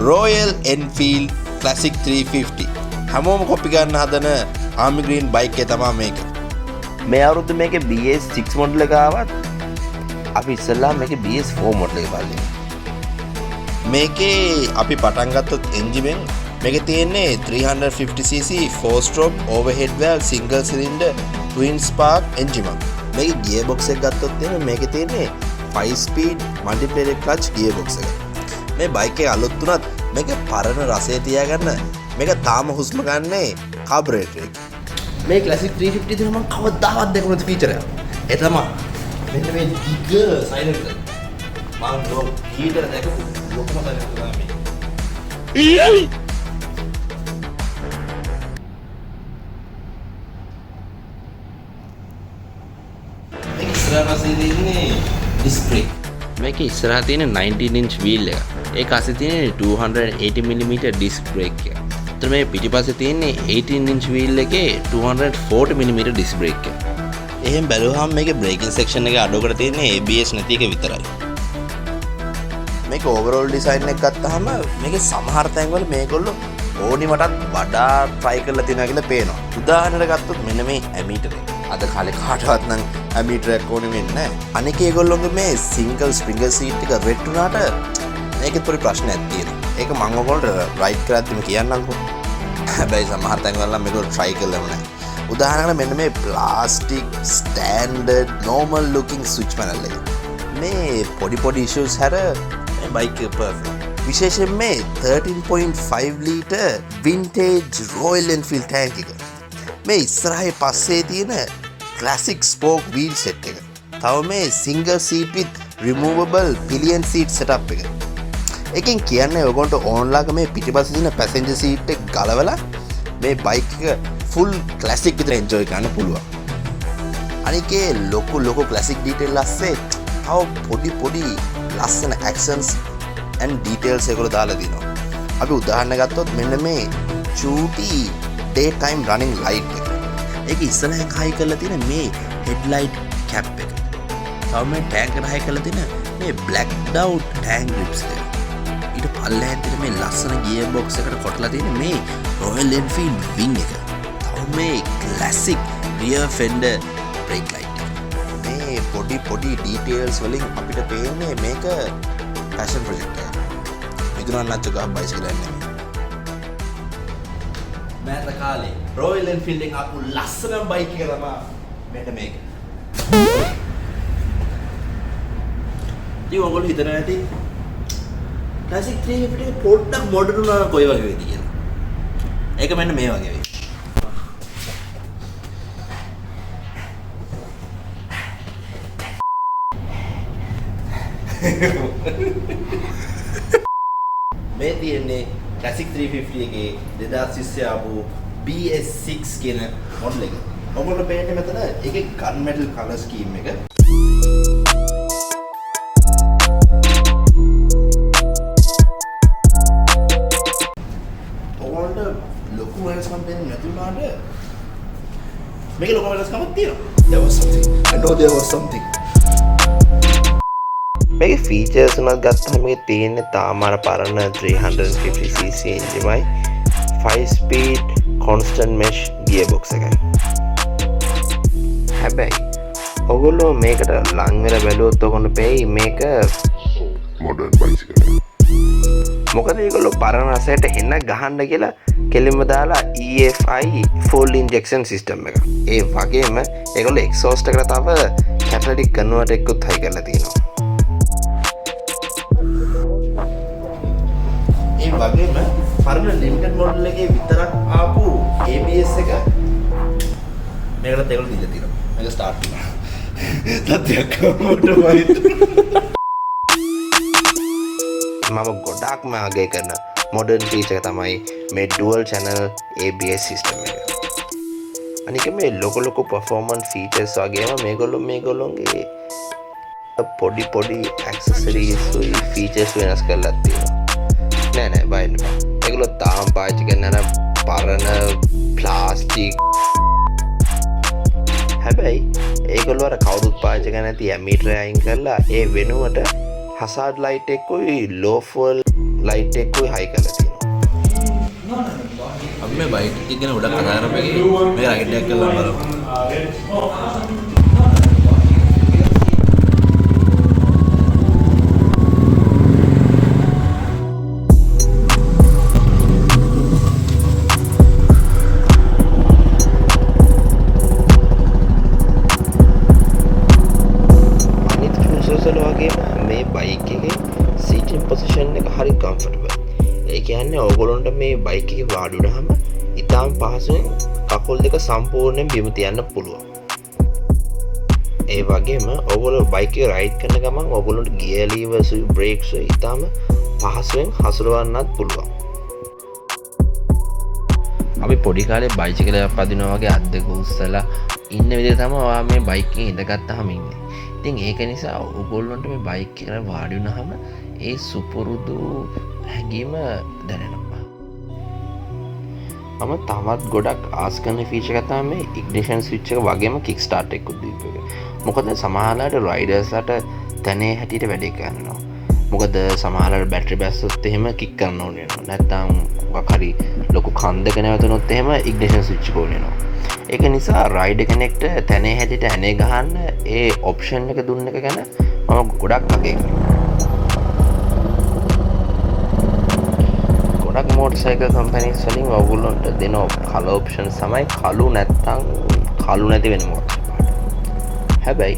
Royal Enfield Classic 350 හැමෝම copy ගන්න හදන ආමි ග්‍රීන් බයික් එක තමයි මේක. මේ අවුරුද්ද මේකේ BS6 මොඩල් එක ආවත් අපි ඉස්සෙල්ලා මේකේ BS4 මොඩල් එක බලමු. මේකේ අපි පටන් ගත්තොත් එන්ජිමෙන් මේකේ තියෙන්නේ 350cc 4 stroke overhead valve single cylinder twin spark engine එකක්. මේකේ gear box එක ගත්තොත් මේකේ තියෙන්නේ 5 speed multiplayer clutch gear box එක. මේ බයික් එක අලුත් වුණත් මේක පරණ රසය තියාගන්න මේක තාම හුස්ම ගන්නේ කාබරේටර් එක. මේ ක්ලාසික් 350 දෙන මම කවදාවත් දැකපු නැති ෆීචර් එකක්. ඒ තමයි මෙන්න මේ දිග සයිලන්සර්. මම ලොක් හීටර් දැකපු ලොකුම සයිලන්සර් තමයි මේ. මේක ඉස්සරහට තියෙන්නේ ඩිස්ක් බ්‍රේක්. මේකේ ඉස්සරහා තියෙන 19 inch wheel එක. ඒක අස්සේ තියෙන 280mm disc brake එක. ඒතර මේ පිටිපස්සේ තියෙන්නේ 18 inch wheel එකේ 240mm disc brake එක. එහෙන් බැලුවහම මේකේ braking section එකේ අඩුවකට තියෙන්නේ ABS නැති එක විතරයි. මේක overall design එක ගත්තාම මේකේ සමහර තැන්වල මේගොල්ලෝ ඕනි මටත් වඩා try කරලා තියෙනවා කියලා පේනවා. උදාහරණයක් ගත්තොත් මෙන්න මේ ammeter එක. අද කාලේ කාටවත් නම් ammeter එකක් ඕනේ වෙන්නේ නැහැ. අනික ඒගොල්ලෝගේ මේ single springer seat එක red වුණාට මේකේ පොඩි ප්‍රශ්නයක් තියෙනවා. ඒක මම ඔයගොල්ලන්ට රයිඩ් කරද්දිම කියන්නම්කෝ. හැබැයි සමහර තැන්වල නම් මේක try කරලම නැහැ. උදාහරණයක් මෙන්න මේ plastic standard normal looking switch panel එක. මේ පොඩි issues හැර මේ බයික් එක perfect. විශේෂයෙන් මේ 13.5 litre vintage Royal Enfield tank එක. මේ ඉස්සරහේ පස්සේ තියෙන classic spoke wheel set එක. තව මේ single seat with removable pillion seat setup එක. එකෙන් කියන්නේ ඔයගොල්ලන්ට ඕන්ලාක මේ පිටිපස්සේ තියෙන passenger seat එක ගලවලා මේ බයික් එක full classic විතර enjoy කරන්න පුළුවන්. අනිකේ ලොකු classic detail ඇස්සේ තව පොඩි ලස්සන actions and details එකවල දාලා දිනවා. අපි උදාහරණ ගත්තොත් මෙන්න මේ චූටි daytime running light එක. ඒක ඉස්සරහින් හයි කරලා තියෙන මේ headlight cap එක. තව මේ tank එකට හයි කරලා තියෙන මේ blacked out tank grips එක. ඊට පල්ලෙහාන් තියෙන මේ ලස්සන gear box එකට කොටලා තියෙන මේ Royal Enfield wing එක. තව මේ classic rear fender brake light එක. මේ පොඩි details වලින් අපිට පේන්නේ මේක passion project එක. මිදුනන් නැත්නම් ගහ බයිසිකල් යන්නේ. මෑත කාලේ Royal Enfield එකේ ආපු ලස්සනම බයික් එක තමයි මෙන්න මේක. ඉතින් ඔයගොල්ලෝ හිතනවා ඇති Classic 350 එක පොඩ්ඩක් මොඩර්න් වුණා නම් කොයි වගේ වෙයිද කියලා. ඒක මෙන්න මේ වගේ වෙයි. මේ තියෙන්නේ Classic 350 එකේ 2020 ආපු BS6 කියන මොඩල් එක. ඔයගොල්ලෝ පේන්නේ මෙතන ඒකේ gun metal color scheme එක. ඔයගොල්ලන්ට ලොකු වෙනස්කම් දෙන්නේ නැති වුණාට මේකේ ලොකු වෙනස්කමක් තියෙනවා. There was something. I know there was something. මේකේ ෆීචර්ස් උනත් ගත්තාම මේකේ තියෙන්නේ තාම අර පරණ 350cc එන්ජිමයි 5 speed constant mesh gearbox එකයි. හැබැයි ඔයගොල්ලෝ මේකට ලං වෙලා බැලුවොත් ඔයගොල්ලෝ පෙයි මේක modern bicycle එක. මොකද ඒගොල්ලෝ පරණ රසයට එන්න ගහන්න කියලා කෙලින්ම දාලා EFI full injection system එක. ඒ වගේම ඒගොල්ලෝ exhaust එකට තව catalytic converter එකකුත් හයි කරලා තියෙනවා. ඒ වගේම පරණ ලිමිටඩ් මොඩල් එකේ විතරක් ආපු ABS එක මේකට ඒගොල්ලෝ දීලා තියෙනවා. මේක ස්ටාර්ට් වෙනවා. තත්යක් මොඩල් මම ගොඩාක්ම අගය කරන මොඩර්න් ෆීචර් තමයි මේ ඩුවල් චැනල් ABS සිස්ටම් එක. අනික මේ ලොකු පර්ෆෝමන්ස් ෆීචර්ස් වගේම මේගොල්ලොන්ගේ පොඩි ඇක්සසරීස් ෆීචර්ස් වෙනස් කරලා තියෙනවා. නෑ බයන්න එපා. ඒගොල්ලෝ තාම පාවිච්චි කරන අර පරණ ප්ලාස්ටික්. හැබැයි ඒගොල්ලෝ අර කවුරුත් පාවිච්චි කරන්නේ නැති ඇමීටර් අයින් කරලා ඒ වෙනුවට හසාඩ් ලයිට් එකකුයි ලෝ ෆෝල් ලයිට් එකකුයි හයි කරලා තියෙනවා. අපි මේ බයික් එක ගැන උඩ කතා කරපෙකේ මේ රයිඩ් එකක් කරලා බලමු. මේ බයික් එකේ සීටින් පොසිෂන් එක හරි කම්ෆර්ටබල්. ඒ කියන්නේ ඕගොල්ලන්ට මේ බයික් එකේ වාඩි වුණාම ඉතාම පහසුවෙන් කකුල් දෙක සම්පූර්ණයෙන් බිම තියන්න පුළුවන්. ඒ වගේම ඕගොල්ලෝ බයික් එක රයිඩ් කරන ගමන් ඕගොල්ලන්ට ගියර් ලීවර්ස් බ්‍රේක්ස් ඉතාම පහසුවෙන් හසුරවන්නත් පුළුවන්. අපි පොඩි කාලේ බයිසිකල් එකක් පදිනවා වගේ අත් දෙක උස්සලා ඉන්න විදිහ තමයි ඔයා මේ බයික් එකේ ඉඳගත්තාම ඉන්නේ. ඉතින් ඒක නිසා ඔයගොල්ලන්ට මේ බයික් එකට වාඩි වුණාම ඒ සුපුරුදු හැඟීම දැනෙනවා. මම තවත් ගොඩක් ආස් කරන ෆීචර් එක තමයි මේ ඉග්නිෂන් ස්විච් එක වගේම කික් ස්ටාර්ට් එකකුත් දීපු එක. මොකද සමහරවිට රයිඩර්ස්ලාට තනේ හැටියට වැඩේ කරනවා. මොකද සමහරවිට බැටරි බැස්සොත් එහෙම කික් කරන්න ඕනේ වෙනවා. නැත්නම් මොකක් හරි ලොකු කන්දක නැවතුනොත් එහෙම ඉග්නිෂන් ස්විච් එක ඕනේ වෙනවා. ඒක නිසා රයිඩර් කෙනෙක්ට තනේ හැටියට ඇනේ ගහන්න ඒ ඔප්ෂන් එක දුන්න එක ගැන මම ගොඩක් අගය කරනවා. ගොඩක් මෝටර්සයිකල් කම්පැනිස් වලින් ඔයගොල්ලන්ට දෙන කලර් ඔප්ෂන් තමයි කළු නැත්තම් කළු නැති වෙන මොකක්ද. හැබැයි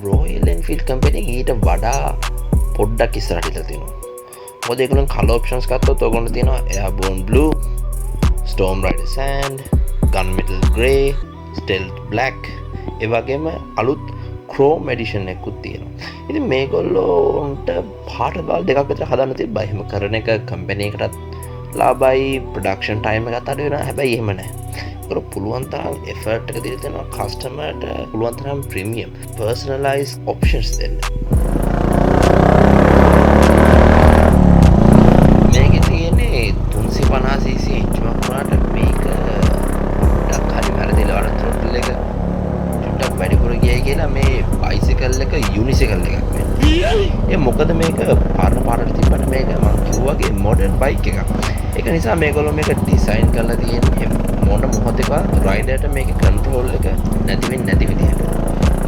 රොයල් එන්ෆීල්ඩ් කම්පැනි ඊට වඩා පොඩ්ඩක් ඉස්සරහට ඉඳලා තියෙනවා. මොකද ඒගොල්ලන් කලර් ඔප්ෂන්ස් ගත්තොත් ඔයගොල්ලන්ට තියෙනවා airborne blue, storm rider sand, gunmetal grey, stealth black, ඒ වගේම අලුත් ක්‍රෝම් එඩිෂන් එකකුත් තියෙනවා. ඉතින් මේගොල්ලෝන්ට පාට බාල් දෙකක් විතර හදන්න තිබ්බා. එහෙම කරන එක කම්පැනි එකටත් ලාභයි, ප්‍රොඩක්ෂන් ටයිම් එකත් අඩු වෙනවා. හැබැයි එහෙම නැහැ. ඒගොල්ලෝ පුළුවන් තරම් එෆර්ට් එක දීලා තියෙනවා කස්ටමර්ට පුළුවන් තරම් ප්‍රීමියම් පර්සනලයිස් ඔප්ෂන්ස් දෙන්න. මේකේ තියෙන්නේ 350cc එන්ජින් එකක් වුණාට මේක වැඩිපුර ගියයි කියලා මේ බයිසිකල් එක යුනිසිකල් එකක් වෙනවා. ඒ මොකද මේක පරණ පාරට තිබ්බට මේක මම කිව්වාගේ මොඩර්න් බයික් එකක්. ඒක නිසා මේගොල්ලෝ මේක ඩිසයින් කරලා තියෙන්නේ මොන මොහොතේවත් රයිඩර්ට මේකේ කන්ට්‍රෝල් එක නැති වෙන්නේ නැති විදිහට.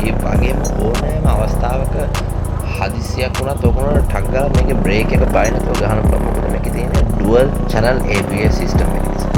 ඒ වගේම ඕනෑම අවස්ථාවක හදිසියක් වුණත් ඔකනට ටක් ගාලා මේකේ බ්‍රේක් එක බය නැතුව ගහන්න පුළුවන්. මොකද මේකේ තියෙන ඩුවල් channel ABS සිස්ටම් එක නිසා.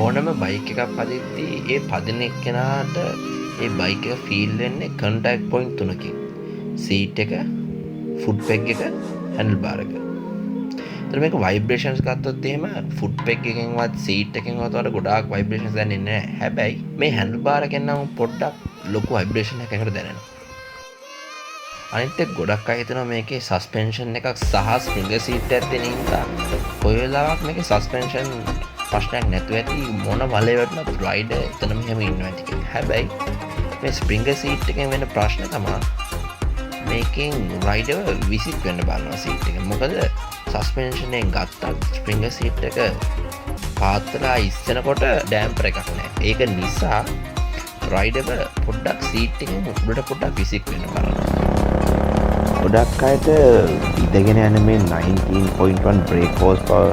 ඕනම බයික් එකක් පදිද්දී ඒ පදින එක්කෙනාට ඒ බයික් එක ෆීල් වෙන්නේ කන්ටැක්ට් පොයින්ට් තුනකින්. සීට් එක, ෆුට් පෙග් එක, හැන්ඩල් බාර් එක. ඒතර මේක ভাইබ්‍රේෂන්ස් ගත්තොත් එහෙම ෆුට් පෙග් එකෙන්වත් සීට් එකෙන්වත් වඩා ගොඩාක් ভাইබ්‍රේෂන්ස් දැනෙන්නේ නැහැ. හැබැයි මේ හැන්ඩල් බාර් එකෙන් නම් පොඩ්ඩක් ලොකු ভাইබ්‍රේෂන් එකකට දැනෙනවා. අනිත් එක ගොඩක් අය හිතනවා මේකේ සස්පෙන්ෂන් එකක් සහ ස්ප්‍රින්ගර් සීට් එකක් තියෙන නිසා කොයි වෙලාවක් මේකේ සස්පෙන්ෂන් ප්‍රශ්නයක් නැතුව ඇති මොන වලේ වැටුණත් රයිඩර් එතන මෙහෙම ඉන්නවා ඇති කියලා. හැබැයි මේ ස්ප්‍රින්ගර් සීට් එකෙන් වෙන ප්‍රශ්න තමයි මේකෙන් රයිඩර් විසික් වෙන්න බලනවා සීට් එක. මොකද සස්පෙන්ෂන් එකෙන් ගත්තත් ස්ප්‍රින්ගර් සීට් එක පාත්‍රා ඉස්සෙනකොට ඩැම්පර් එකක් නැහැ. ඒක නිසා රයිඩර් පොඩ්ඩක් සීට් එකෙන් උඩට පොඩ්ඩක් විසික් වෙන්න බලනවා. ගොඩක් අයට ඉඳගෙන යන මේ 19.1 brake horsepower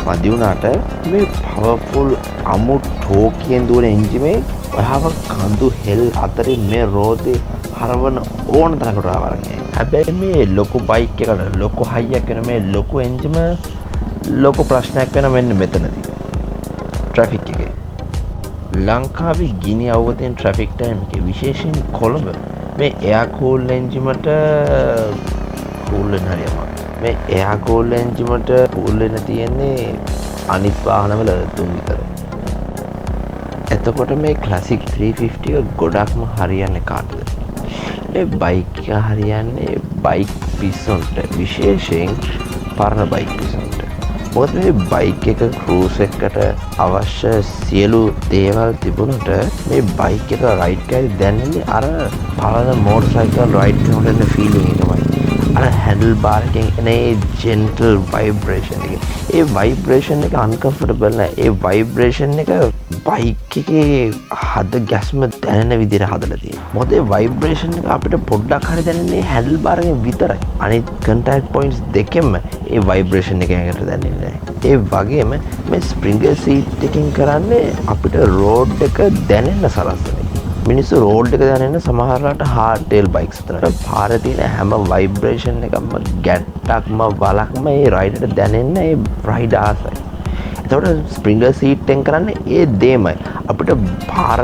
මදි වුණාට මේ පවර්ෆුල් අමු ටෝකියෙන් දුවන එන්ජින් එකේ ඔයාව කඳු හෙල් අතරින් මේ රෝදේ හරවන ඕන තරකට ආවරන්නේ. හැබැයි මේ ලොකු බයික් එකකට ලොකු හයියක් වෙන මේ ලොකු එන්ජින් ලොකු ප්‍රශ්නයක් වෙන මෙන්න මෙතනදී. ට්‍රැෆික් එකේ. ලංකාවේ ගිනි අවුවතෙන් ට්‍රැෆික් ටයිම් එකේ විශේෂයෙන් කොළඹ මේ එයා කූල් එන්ජිමට කූල් වෙන හරියම. මේ එයා කූල් එන්ජිමට කූල් වෙන තියෙන්නේ අනිත් වාහනවල 3 විතරයි. එතකොට මේ ක්ලාසික් 350 එක ගොඩක්ම හරියන්නේ කාටද? මේ බයික් එක හරියන්නේ බයික් පිස්සොන්ට, විශේෂයෙන් පරණ බයික් පිස්සොන්ට. මොකද මේ බයික් එක ක්‍රූස් එකකට අවශ්‍ය සියලු දේවල් තිබුණට මේ බයික් එක රයිඩ් කරද්දී දැනෙන්නේ අර පරණ මෝටර් සයිකල් රයිඩ් කරන ෆීලිං එකමයි. අර හැන්ඩල් බාර් එකෙන් එන ඒ ජෙන්ටල් වයිබ්‍රේෂන් එක. ඒ වයිබ්‍රේෂන් එක අන්කම්ෆර්ටබල් නෑ. ඒ වයිබ්‍රේෂන් එක බයික් එකේ හද ගැස්ම දැනෙන විදිහට හදලා තියෙනවා. මොකද ඒ වයිබ්‍රේෂන් එක අපිට පොඩ්ඩක් හරි දැනෙන්නේ හැන්ඩල් බාර් එකෙන් විතරයි. අනිත් කන්ටැක්ට් පොයින්ට්ස් දෙකෙන්ම ඒ වයිබ්‍රේෂන් එක ඇඟට දැනෙන්නේ නෑ. ඒ වගේම මේ ස්ප්‍රින්ගර් සීට් එකකින් කරන්නේ අපිට රෝඩ් එක දැනෙන්න සලස්වන එක. මිනිස්සු රෝඩ් එක දැනෙන්න සමහරවිට හાર્ඩ් ටේල් බයික්ස් විතරට පාරේ තියෙන හැම වයිබ්‍රේෂන් එකක්ම ගැට්ටක්ම වලක්ම ඒ රයිඩර්ට දැනෙන්න ඒ රයිඩර් ආසයි. එතකොට ස්ප්‍රින්ගර් සීට් එකෙන් කරන්නේ ඒ දෙමයි. අපිට පාර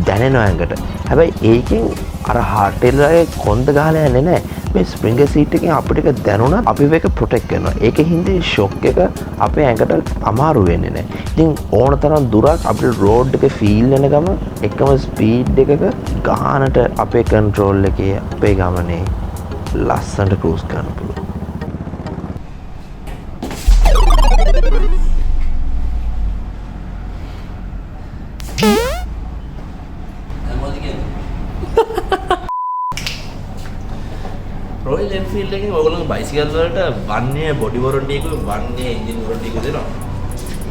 දැනෙනවා ඇඟට. හැබැයි ඒකෙන් අර හાર્ඩ් ටේල් එකේ කොන්ද ගහලා යන්නේ නැහැ. මේ ස්ප්‍රින්ගර් සීට් එකෙන් අපිට ඒක දැනුණත් අපි මේක ප්‍රොටෙක්ට් කරනවා. ඒකෙන් හින්දා ෂොක් එක අපේ ඇඟට අමාරු වෙන්නේ නැහැ. ඉතින් ඕන තරම් දුරක් අපිට රෝඩ් එක ෆීල් වෙන ගම එකම ස්පීඩ් එකක ගානට අපේ කන්ට්‍රෝල් එකේ අපේ ගමනේ ලස්සනට ක්‍රූස් කරන්න පුළුවන්. රොයල් එන්ෆීල්ඩ් එකෙන් ඔයගොල්ලෝ බයිසිකල් වලට වන්නේ බොඩි වොරන්ටි එක වන්නේ එන්ජින් වොරන්ටි එක දෙනවා.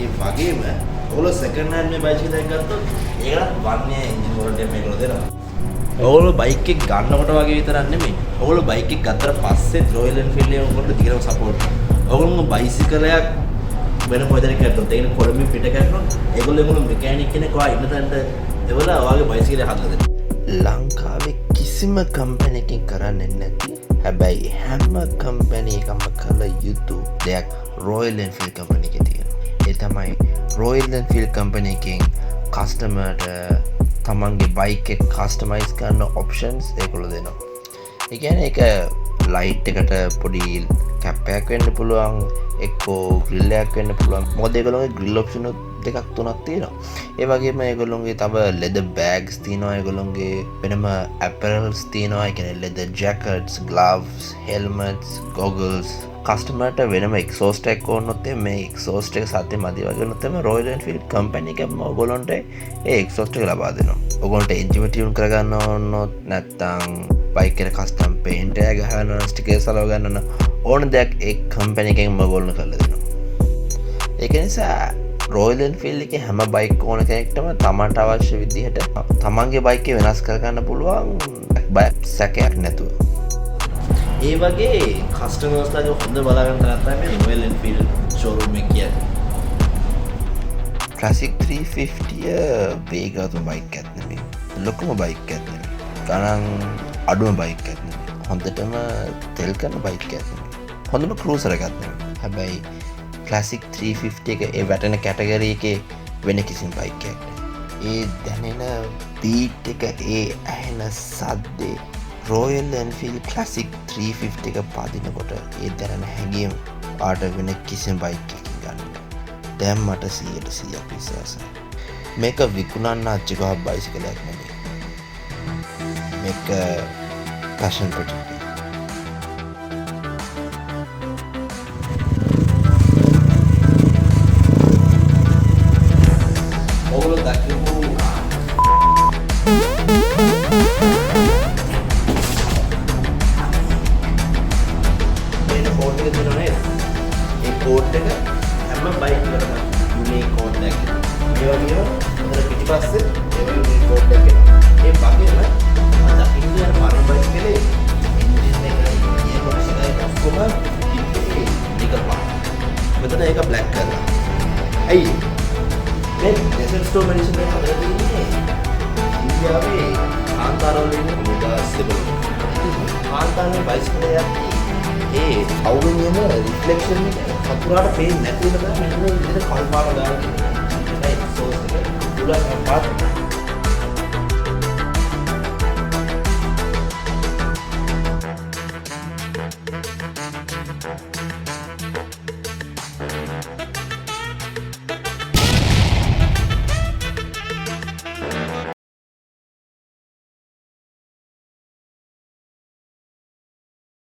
ඒ වගේම ඔයගොල්ලෝ සෙකන්ඩ් හෑන්ඩ් මේ බයිසිකල් එකක් ගත්තොත් ඒකට වන්නේ එන්ජින් වොරන්ටි එක මේකල දෙනවා. ඔයගොල්ලෝ බයික් එක ගන්නකොට වගේ විතරක් නෙමෙයි. ඔයගොල්ලෝ බයික් එක ගත්තට පස්සේ රොයල් එන්ෆීල්ඩ් එක ඔයගොල්ලෝ දිගටම සපෝට් කරනවා. ඔයගොල්ලෝ බයිසිකලයක් වෙන මොකදරි කරද්දී ඒකනේ කොළඹින් පිට කරනවා. ඒගොල්ලෝ මෙකැනික් කෙනෙක් වා ඉන්න තැනට එවලා ඔයාගේ බයිසිකලය හදලා දෙනවා. ලංකාවේ කිසිම කම්පැනි එකකින් කරන්නේ නැති හැබැයි හැම කම්පැනි එකම කළ යුතු දෙයක් රොයල් එන්ෆීල්ඩ් කම්පැනි එකේ තියෙනවා. ඒ තමයි රොයල් එන්ෆීල්ඩ් කම්පැනි එකෙන් කස්ටමර්ට තමන්ගේ බයික් එක කස්ටමයිස් කරන්න ඔප්ෂන්ස් ඒගොල්ලෝ දෙනවා. ඒ කියන්නේ ඒක ලයිට් එකට පොඩි කැප් එකක් වෙන්න පුළුවන්, එක්කෝ ග්‍රිල් එකක් වෙන්න පුළුවන්. මොකද ඒගොල්ලෝගේ ග්‍රිල් ඔප්ෂන් දෙකක් තුනක් තියෙනවා. ඒ වගේම ඒගොල්ලෝගේ තව ලෙදර් බෑග්ස් තියෙනවා, ඒගොල්ලෝගේ වෙනම ඇපරල්ස් තියෙනවා. ඒ කියන්නේ ලෙදර් ජැකට්ස්, ග්ලව්ස්, හෙල්මට්ස්, ගොගල්ස්. කස්ටමර්ට වෙනම එක්සෝස්ට් එකක් ඕනොත් මේ එක්සෝස්ට් එක සත්‍ය මදි වගේ වුණොත් එම රොයල් එන්ෆීල්ඩ් කම්පැනි එකම ඔයගොල්ලන්ට ඒ එක්සෝස්ට් එක ලබා දෙනවා. ඔයගොල්ලන්ට එන්ජින් ටියුන් කරගන්න ඕනොත් නැත්නම් බයික් එකට කස්ටම් පේන්ට් එක ගහන්න ඕන, ස්ටිකර්ස් අලව ගන්න ඕන දෙයක් ඒ කම්පැනි එකෙන් ඔයගොල්ලෝ කරලා දෙනවා. ඒක නිසා රොයල් එන්ෆීල්ඩ් එකේ හැම බයික් ඕන කෙනෙක්ටම තමන්ට අවශ්‍ය විදිහට තමන්ගේ බයික් එක වෙනස් කරගන්න පුළුවන් බයික් සැකයක් නැතුව. ඒ වගේ කස්ටමර්ස් ලාගේ හොඳ බලාගන්න තරම් තමයි රොයල් එන්ෆීල්ඩ් ෂෝරූම් එක කියන්නේ. ක්ලාසික් 350 වේගවත් බයික් එකක් නෙමෙයි. ලොකුම බයික් එකක් නෙමෙයි. ගණන් අඩුම බයික් එකක් නෙමෙයි. හොඳටම තෙල් කරන බයික් එකක් නෙමෙයි. හොඳම ක්‍රූසර් එකක් නෙමෙයි. හැබැයි ක්ලාසික් 350 එක ඒ වැටෙන කැටගරි එකේ වෙන කිසිම බයික් එකක් නෙමෙයි. ඒ දැනෙන බීට් එක, ඒ ඇහෙන සද්දේ රොයල් එන්ෆීල්ඩ් ක්ලාසික් 350 එක පදිනකොට ඒ දැනෙන හැඟීම ආට වෙන කිසිම බයික් එකකින් ගන්න. දැන් මට 100% විශ්වාසයි. මේක විකුණන්න අච්චිකව බයිසිකලයක් නෙමෙයි. මේක පැෂන් ප්‍රොජෙක්ට්. ඔයගොල්ලෝ දකිමු කෝඩ් එක දෙනවා නේද? ඒ කෝඩ් එක හැම බයික් එකකම යුනික් කෝඩ් එකක්. ඒ වගේම උතර පිටිපස්සේ ඒ වගේ කෝඩ් එකක් එනවා. ඒ වගේම අද ඉන්දියානු පරණ බයික් එකේ එන්ජින් එක ගියර් බොක්ස් එක ඔක්කොම නිකන් පාට. මෙතන ඒක බ්ලැක් කරලා. ඇයි? මේ ඩෙසර්ට් ස්ටෝම් එඩිෂන් එක හදලා තියෙන්නේ ඉන්දියාවේ කාන්තාරවල ඉන්න මුදා සිබල්. කාන්තාරේ බයිසිකලයක් ඒ අවුෙන් එන රිෆ්ලෙක්ෂන් එක සතුරාට පේන්නේ නැති වෙන බෑ මෙන්න මේ විදිහට කල් පාට දාලා තියෙනවා. ඒකයි එක්සෝස්ට් එක උඩට පාත්